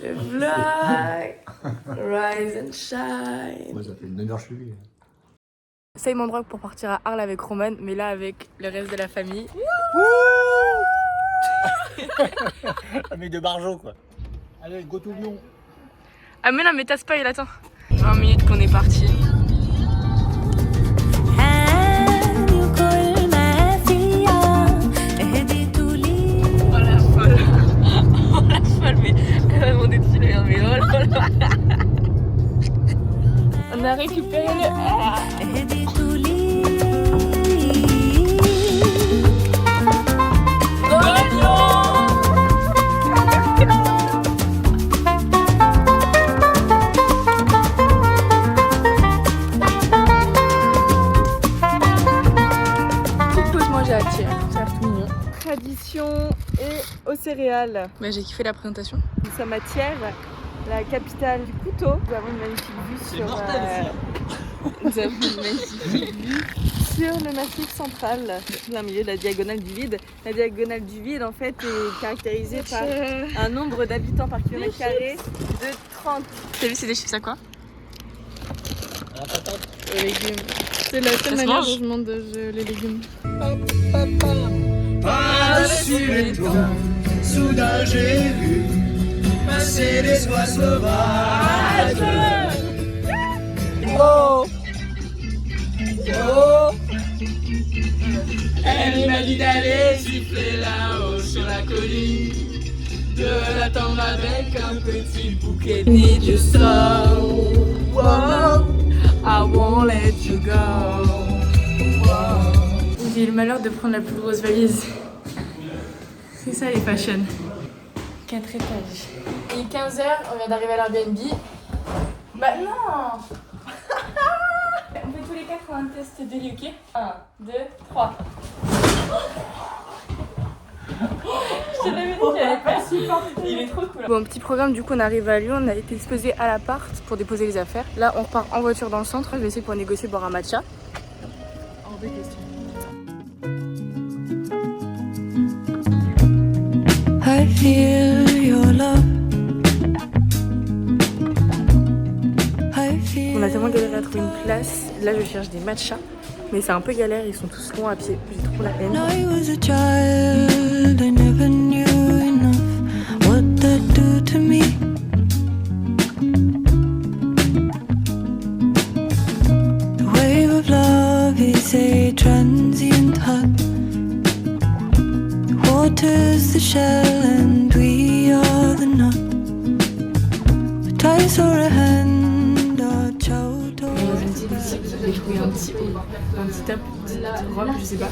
Le vlog, rise and shine. Ouais, ça fait une demi-heure que je suis lui. C'est mon drogue pour partir à Arles avec Roman, mais là avec le reste de la famille. Un mec de Barjo quoi. Allez, go to Lyon. Ah mais non mais t'as spoil, attends. 20 minutes qu'on est parti. Oh la folle. Oh la folle, mais elle m'a demandé de filer un mais oh là là. On a récupéré le... Tradition et aux céréales. Bah, j'ai kiffé la présentation. Nous sommes à Thiers, la capitale du couteau. Nous avons une magnifique vue sur. Nous avons une magnifique vue sur le massif central, au milieu de la diagonale du vide. La diagonale du vide en fait est caractérisée par un nombre d'habitants par kilomètre carré de 30. T'as vu c'est des chiffres ça quoi? La patate. Les légumes. C'est la seule manière dont je mange les légumes. Par-dessus les toits, soudain j'ai vu passer des oies sauvages. Oh! Oh! Elle m'a dit d'aller siffler là-haut sur la colline, de l'attendre avec un petit bouquet. Need you so, whoa, I won't let you go. J'ai eu le malheur de prendre la plus grosse valise. C'est ça les fashion. 4 étages. Il est 15h, on vient d'arriver à l'Airbnb. Bah non. On fait tous les 4 un test de lit, ok? 1, 2, 3. Je te l'avais dit qu'il allait pas supporter. Il est trop cool. Bon, petit programme, du coup on arrive à Lyon, on a été exposé à l'appart pour déposer les affaires. Là on repart en voiture dans le centre, je vais essayer pour négocier boire un matcha. Hors de question. I feel your love. On a tellement galéré à trouver une place. Là, je cherche des matchas. Mais c'est un peu galère, ils sont tous longs à pied. J'ai trop la peine. I was a child, I never knew enough what that do to me. The wave of love is a transient hug. The water's the shell and we are the knot. The ties are a hand, our child. Dans une petite boutique, j'ai trouvé un petit top, une petite robe, je sais pas.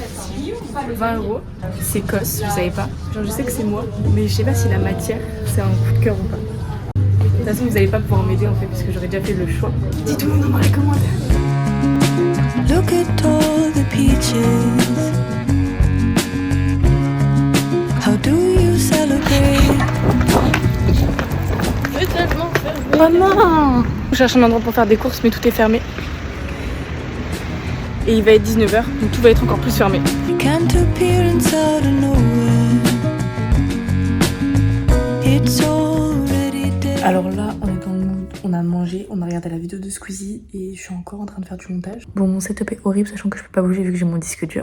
20 €. C'est Cos, je savais pas. Genre, je sais que c'est moi, mais je sais pas si la matière, c'est un coup de cœur ou pas. De toute façon, vous allez pas pouvoir m'aider en fait, puisque j'aurais déjà fait le choix. Dites-moi dans les commentaires. Look at all the peaches. How do you celebrate? Oh non! Je cherche un endroit pour faire des courses, mais tout est fermé. Et il va être 19h, donc tout va être encore plus fermé. You can't appear inside of nowhere. It's already dead. Alors là, on est dans le mood, on a mangé, on a regardé la vidéo de Squeezie et je suis encore en train de faire du montage. Bon, mon setup est horrible, sachant que je peux pas bouger vu que j'ai mon disque dur.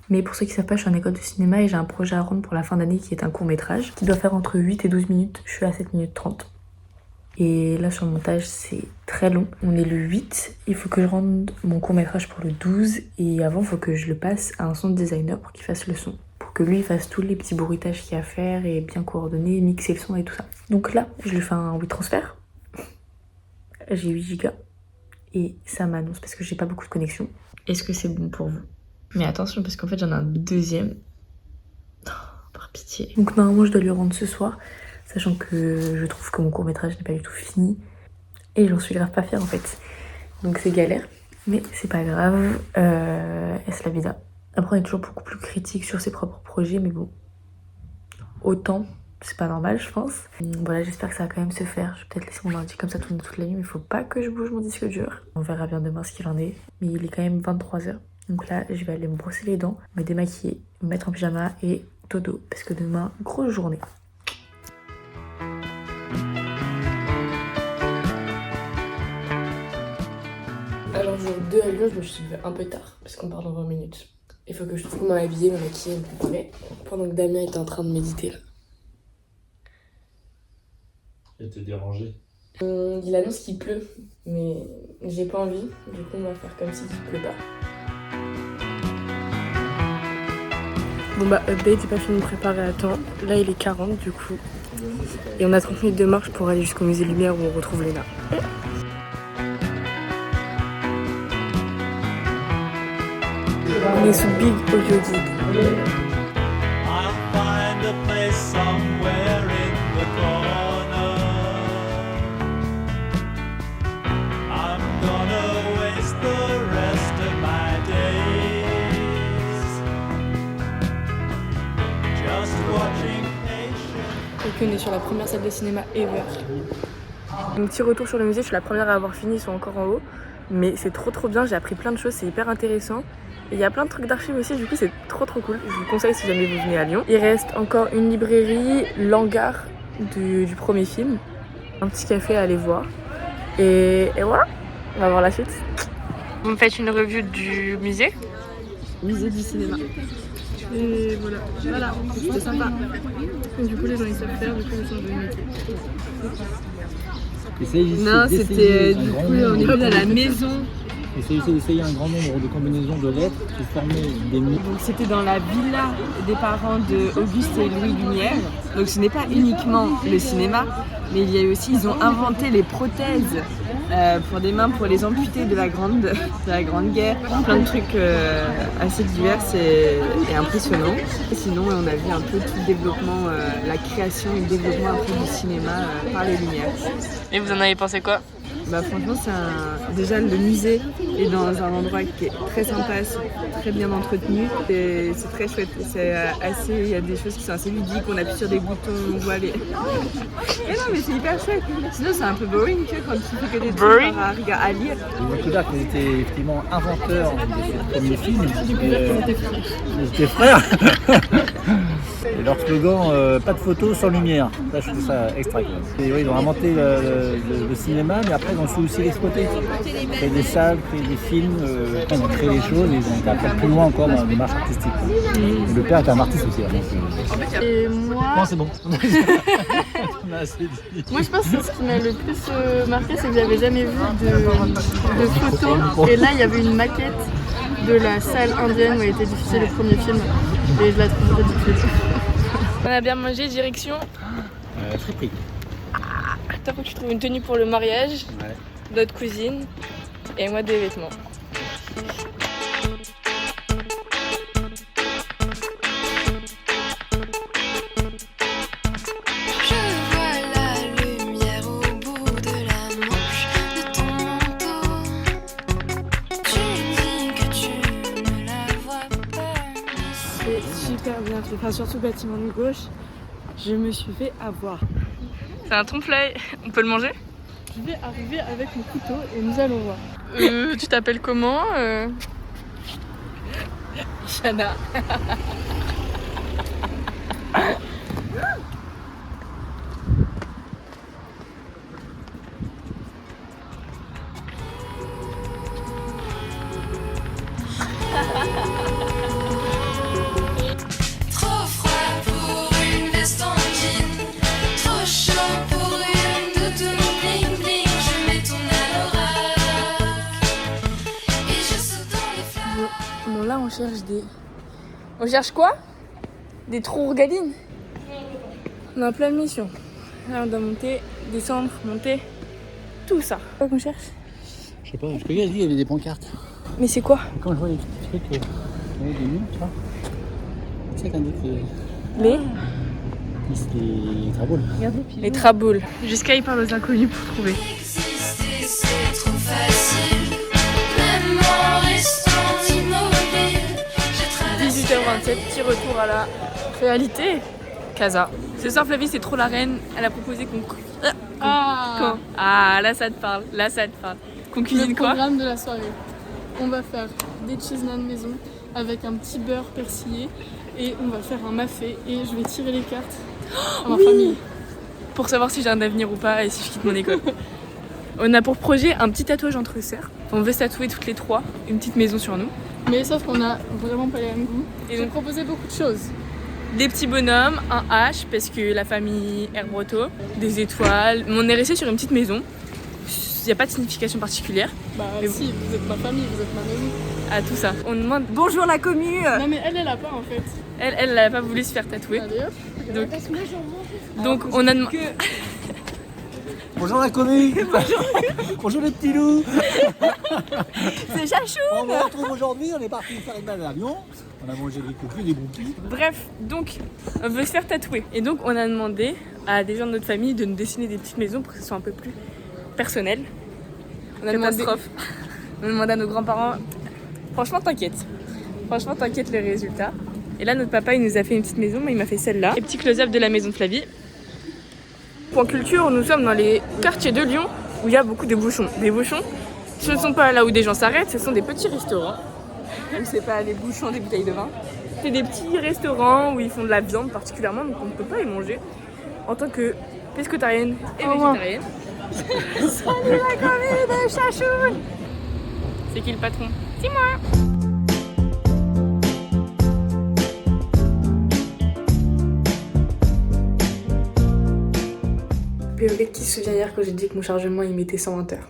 Mais pour ceux qui savent pas, je suis en école de cinéma et j'ai un projet à rendre pour la fin d'année qui est un court-métrage qui doit faire entre 8 et 12 minutes. Je suis à 7 minutes 30. Et là sur le montage c'est très long. On est le 8, il faut que je rende mon court-métrage pour le 12 et avant il faut que je le passe à un sound designer pour qu'il fasse le son. Pour que lui il fasse tous les petits bruitages qu'il y a à faire et bien coordonner, mixer le son et tout ça. Donc là je lui fais un WeTransfer. J'ai 8 Go et ça m'annonce parce que j'ai pas beaucoup de connexion. Est-ce que c'est bon pour vous? Mais attention parce qu'en fait j'en ai un deuxième. Oh, par pitié. Donc normalement je dois lui rendre ce soir. Sachant que je trouve que mon court-métrage n'est pas du tout fini. Et j'en suis grave pas fière en fait. Donc c'est galère. Mais c'est pas grave. Est-ce la vida? Après on est toujours beaucoup plus critique sur ses propres projets. Mais bon. Autant. C'est pas normal je pense. Voilà, j'espère que ça va quand même se faire. Je vais peut-être laisser mon ordi comme ça tourner toute la nuit. Mais il faut pas que je bouge mon disque dur. On verra bien demain ce qu'il en est. Mais il est quand même 23h. Donc là je vais aller me brosser les dents. Me démaquiller. Me mettre en pyjama et dodo. Parce que demain, grosse journée. jour 2 à Lyon, je me suis levée un peu tard parce qu'on part dans 20 minutes. Il faut que je trouve comment m'habiller, me maquiller, me préparer. Pendant que Damien était en train de méditer là. Elle te déranger. Il annonce qu'il pleut, mais j'ai pas envie. Du coup, on va faire comme s'il pleut pas. Bon bah, update, j'ai pas fini de préparer à temps. Là, il est 40 du coup. Et on a 30 minutes de marche pour aller jusqu'au musée Lumière où on retrouve Léna. On est sous Big Audio Guide. I'll find a place somewhere in the corner. I'm gonna waste the rest of my days just watching patience. Et qu'on est sur la première salle de cinéma ever. Un petit retour sur le musée, je suis la première à avoir fini, ils sont encore en haut. Mais c'est trop bien, j'ai appris plein de choses, c'est hyper intéressant. Et il y a plein de trucs d'archives aussi, du coup c'est trop cool. Je vous conseille si jamais vous venez à Lyon. Il reste encore une librairie, l'hangar du premier film. Un petit café à aller voir. Et voilà, on va voir la suite. Vous me faites une revue du musée? Musée du cinéma. Et voilà, c'était sympa. Et du coup les gens ils savent faire, du coup ils sont venus. Non, c'était du coup on est venu à la maison. Essayez d'essayer un grand nombre de combinaisons de lettres qui formaient des mots. Donc c'était dans la villa des parents de Auguste et Louis Lumière. Donc ce n'est pas uniquement le cinéma, mais il y a aussi, ils ont inventé les prothèses pour des mains pour les amputés de la Grande Guerre. Plein de trucs assez divers et impressionnants. Et sinon on a vu un peu tout le développement, la création et le développement un peu du cinéma par les Lumières. Et vous en avez pensé quoi? Bah franchement déjà le musée est dans un endroit qui est très sympa, c'est très bien entretenu et c'est très chouette. Il y a des choses qui sont assez ludiques, on appuie sur des boutons, on voit les... Mais non mais c'est hyper chouette. Sinon c'est un peu boring tu vois, quand tu fais que des trucs à lire. Ils ont découvert qu'ils étaient effectivement inventeurs de ce premier film. Ils étaient frères. Et leur slogan, pas de photos sans lumière. Ça, je trouve ça extra cool. Et oui, ils ont inventé le cinéma, mais après ils ont su aussi l'exploiter. Créer des salles, créer des films, quand ils ont créé des choses, ils ont été un peu plus loin encore dans la démarche artistique. Et le père était un artiste aussi. Et moi... Non, c'est bon. On a assez dit. Moi je pense que ce qui m'a le plus marqué, c'est que j'avais jamais vu de photos. Et là il y avait une maquette de la salle indienne où a été diffusé le premier film. Et je la trouve ridicule. On a bien mangé, direction Friperie. Toi faut que tu trouves une tenue pour le mariage, notre cousine et moi des vêtements. Super bien fait, enfin surtout le bâtiment de gauche, je me suis fait avoir. C'est un trompe-l'œil, on peut le manger? Je vais arriver avec mon couteau et nous allons voir. Tu t'appelles comment Shana. Trop froid pour une veste en jean, trop chaud pour une doudoune bling bling. Je mets ton anorak et je saute dans les flammes. Bon là on cherche des... On cherche quoi? Des trous rogalines? On a plein de missions. Là on doit monter, descendre, monter, tout ça. C'est quoi qu'on cherche? Je sais pas, je regarde, il y avait des pancartes. Mais c'est quoi? Quand je vois les petits trucs, il y avait des noms, tu vois. Tu sais qu'un truc, Les traboules. Les traboules. Jusqu'à y parle aux inconnus pour trouver. Exister c'est trop facile, même en restant immobile. J'ai traversé 18h27, petit retour à la réalité. Casa. Ce soir Flavie c'est trop la reine, elle a proposé qu'on... Ah là ça te parle, Qu'on cuisine Le quoi? programme de la soirée. On va faire des cheese naan maison avec un petit beurre persillé et on va faire un mafé et je vais tirer les cartes à ma famille. Pour savoir si j'ai un avenir ou pas et si je quitte mon école. On a pour projet un petit tatouage entre sœurs. On veut se tatouer toutes les trois une petite maison sur nous. Mais sauf qu'on a vraiment pas les mêmes goûts. Et J'ai donc proposé beaucoup de choses. des petits bonhommes, un H parce que la famille Herbroto, des étoiles. On est resté sur une petite maison. Il n'y a pas de signification particulière Bah Mais si, vous êtes ma famille, vous êtes ma maison. à tout ça. On demande bonjour la commu. Non mais elle a pas en fait. Elle n'a pas voulu se faire tatouer. Allez hop. Donc on a demandé. Bonjour la commu. Bonjour les petits loups. C'est Chachou. On vous retrouve aujourd'hui, on est parti faire une balade à l'avion. On a mangé des cookies, des bouquets. Bref, donc on veut se faire tatouer. Et donc on a demandé à des gens de notre famille de nous dessiner des petites maisons pour que ce soit un peu plus personnel. On a demandé à nos grands-parents. Franchement t'inquiète les résultats. Et là notre papa il nous a fait une petite maison, mais il m'a fait celle-là. Et petit close-up de la maison de Flavie. Point culture, nous sommes dans les quartiers de Lyon où il y a beaucoup de bouchons. Des bouchons, ce ne sont pas là où des gens s'arrêtent, ce sont des petits restaurants. Même c'est pas les bouchons des bouteilles de vin. C'est des petits restaurants où ils font de la viande particulièrement, donc on ne peut pas y manger. En tant que pescotarienne et végétarienne. Salut la commu de Chachoun. C'est qui le patron? C'est moi. POV qui se souvient hier que j'ai dit que mon chargement il mettait 120 heures.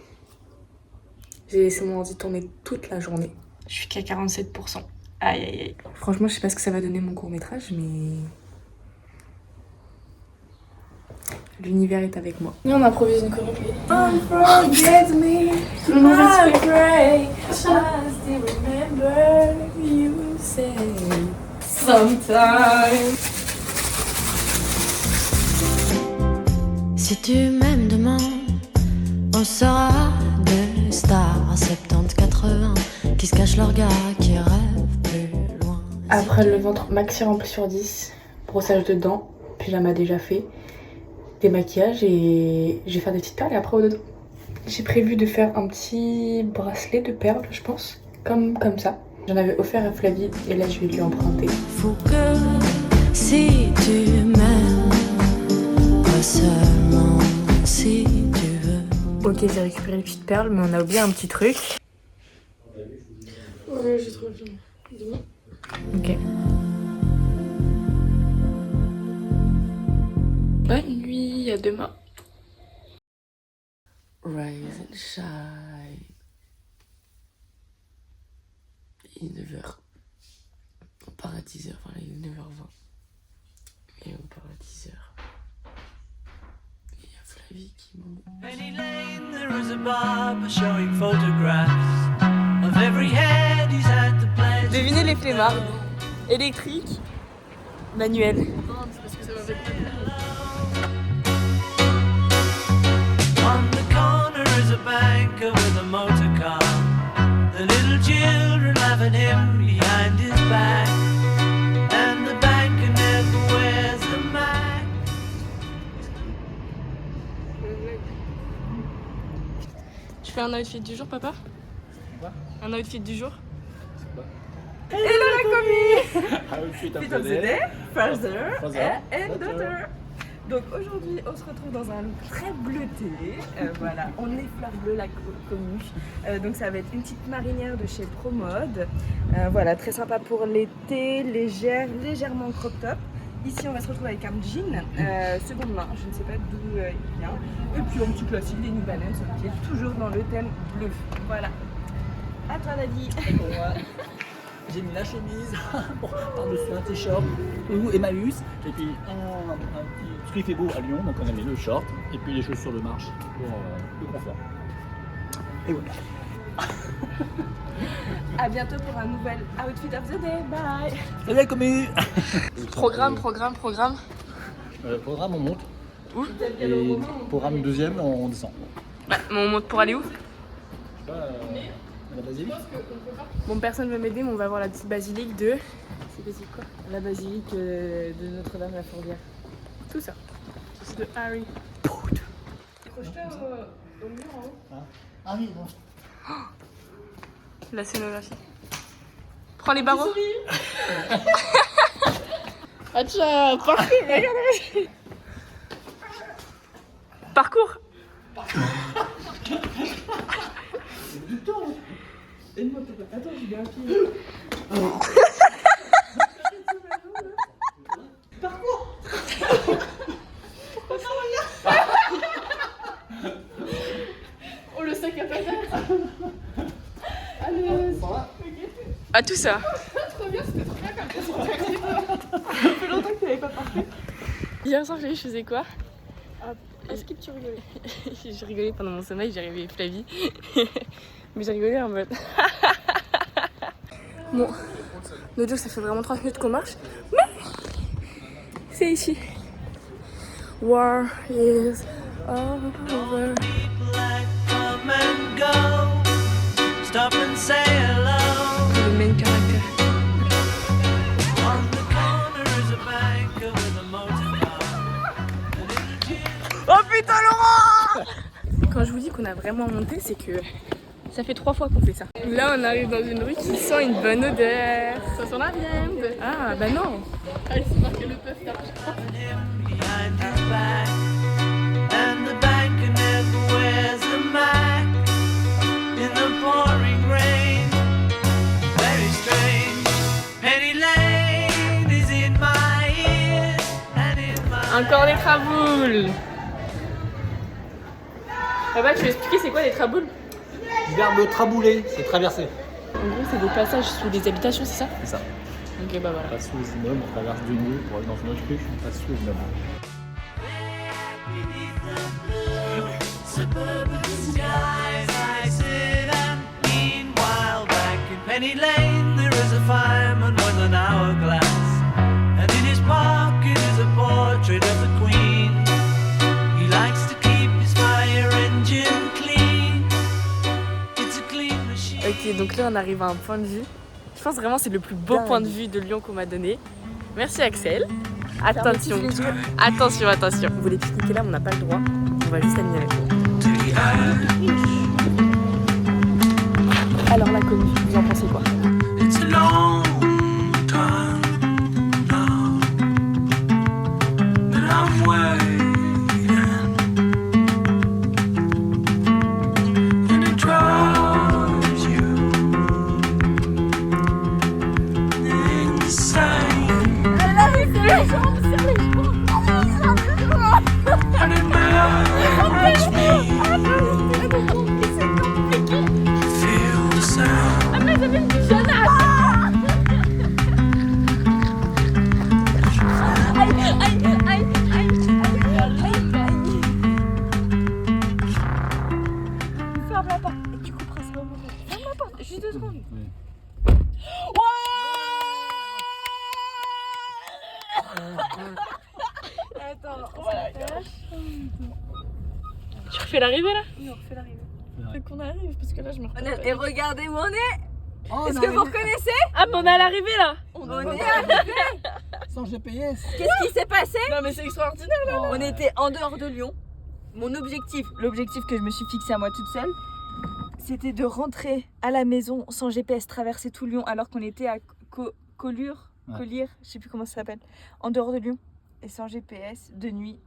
J'ai laissé mon ordi tourner toute la journée. Je suis qu'à 47%. Aïe aïe aïe. Franchement, je sais pas ce que ça va donner mon court-métrage, mais l'univers est avec moi. Et on improvise une chorégraphie. Unforget me, I pray, I still remember you say sometimes. Si tu m'aimes demain, on sera deux stars 70-80 qui se cachent leur gars, qui rêvent plus loin. Après le ventre maxi rempli sur 10, brossage de dents, pyjama déjà fait, démaquillage et je vais faire des petites perles et après au dodo. J'ai prévu de faire un petit bracelet de perles, je pense, comme ça. J'en avais offert à Flavie et là je vais lui emprunter. Faut que si tu m'aimes, pas seulement si tu veux. Ok, j'ai récupéré les petites perles, mais on a oublié un petit truc. Ouais, j'ai trop bien. Dis-moi. Ok. Bonne nuit, à demain. Rise and shine. Il est 9h. On part à 10h, enfin là il est 9h20. Et on part à 10h. Et il y a Flavie qui monte. Penny Lane, there is a barber showing photographs of every head he's had the pleasure. Devinez les flemmards. Électrique, manuel. Non, c'est parce que ça va avec On the corner is a banker with a motor car. The little children laughing him behind his back. And the banker never wears a mask. Tu fais un outfit du jour, papa? Quoi? Un outfit du jour? quoi? Hello la commu! Outfit Fit of the day, father Father and daughter. Donc aujourd'hui, on se retrouve dans un look très bleuté. Voilà, on est fleur bleue la commu. Donc ça va être une petite marinière de chez Promode. Voilà, très sympa pour l'été, légère, légèrement crop top. Ici, on va se retrouver avec un jean seconde main, je ne sais pas d'où il vient. Et puis un petit classique, des New Balance sur le pied, toujours dans le thème bleu. Voilà. À toi, Daddy. J'ai mis la chemise par-dessus un t-shirt ou Emmaüs et puis un petit... Parce qu'il fait beau à Lyon, donc on a mis le short et puis les chaussures de marche pour le confort. Et voilà. À bientôt pour un nouvel outfit of the day. Bye. Salut la commu. Programme. Programme on monte. Où? Et programme deuxième on descend. Bah, on monte pour aller où? Je sais pas, à la basilique. Bon, personne ne veut m'aider, mais on va voir la petite basilique de... C'est basilique quoi? La basilique de Notre-Dame-la-Fourvière. Tout ça. De Harry. Projeté au mur en haut. Ah oui, bon. La scénographie. Prends les barreaux. Ah tiens, parfait, regarde. Parcours. Attends, j'ai bien un pied. Oh, le sac à patates. Allez, Ah, tout ça. trop bien, c'était trop bien comme ça. Ça fait longtemps que tu n'avais pas parlé. Hier soir, je faisais quoi? Est-ce que tu rigolais? Je rigolais pendant mon sommeil, j'ai réveillé Flavie. Mais j'ai rigolé en mode. Bon, no joke, ça fait vraiment 30 minutes qu'on marche. Mais c'est ici. War is over. People that come and go, stop and say hello. Le main character. On the corner is a banker with a motor car. A little gin. Oh putain, Laurent! Quand je vous dis qu'on a vraiment monté, c'est que ça fait 3 fois qu'on fait ça. Là, on arrive dans une rue qui sent une bonne odeur. Ça sent la viande. Ah, bah non. Allez, c'est marqué le bœuf d'argent. Behind his back, and the banker never wears a Mac in the pouring rain. Very strange. Penny Lane is in my ears and in my Encore des traboules. Papa, tu veux expliquer c'est quoi des traboules? Du verbe trabouler, c'est traverser. En gros, c'est des passages sous des habitations, c'est ça? C'est ça. Ok, bah On voilà. passe sous les immeubles, on traverse d'une rue pour aller dans une autre rue, on passe sous les immeubles. suburban skies. I sit and meanwhile back in Penny Lane there is a fireman with an hourglass, and in his pocket is a portrait of the Queen. He likes to keep his fire engine clean. It's a clean machine. Ok, donc là, on arrive à un point de vue. Je pense vraiment que c'est le plus beau point de vue de Lyon qu'on m'a donné. Merci Axel. Attention, attention, attention. On voulait pique-niquer là, mais on n'a pas le droit. On va juste admirer. Alors la commu, vous en pensez quoi? It's a long time now that I'm waiting, and it drives you insane, and it makes me feel the sound. Ferme la porte et tu couperas ça au moment. Ferme la porte, juste 2 secondes. Attends, on s'attache. Tu refais l'arrivée là? Oui, on refait l'arrivée. Faut qu'on arrive parce que là je me retrouve. Et regardez où on est. Est-ce que vous reconnaissez? Ah, mais on est à l'arrivée là! On est arrivé. Sans GPS. Qu'est-ce qui s'est passé? Non, mais c'est extraordinaire là! On était en dehors de Lyon. Mon objectif, l'objectif que je me suis fixé à moi toute seule, c'était de rentrer à la maison sans GPS, traverser tout Lyon alors qu'on était à Collire, je sais plus comment ça s'appelle, en dehors de Lyon et sans GPS, de nuit.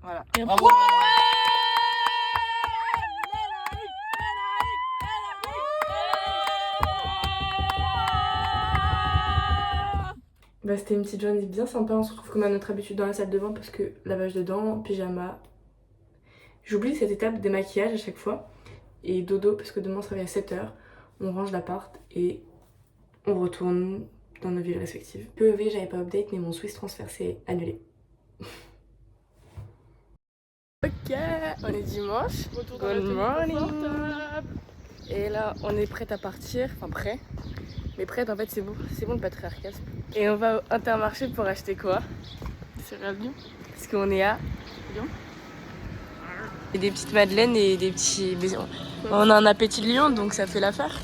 Voilà. Bravo. Bah, c'était une petite journée bien sympa, on se retrouve comme à notre habitude dans la salle de bain parce que lavage de dents, pyjama. J'oublie cette étape des maquillages à chaque fois. Et dodo parce que demain on se réveille à 7h, on range l'appart et on retourne dans nos villes respectives. PEV, j'avais pas update mais mon Swiss transfert s'est annulé. Ok, on est dimanche. Good morning. Et là on est prête à partir, enfin prêt. Mais prête en fait c'est bon le patriarcasme. Et on va au Intermarché pour acheter quoi? C'est à Lyon. Parce qu'on est à Lyon. Et des petites madeleines et des petits... On a un appétit de lion donc ça fait l'affaire.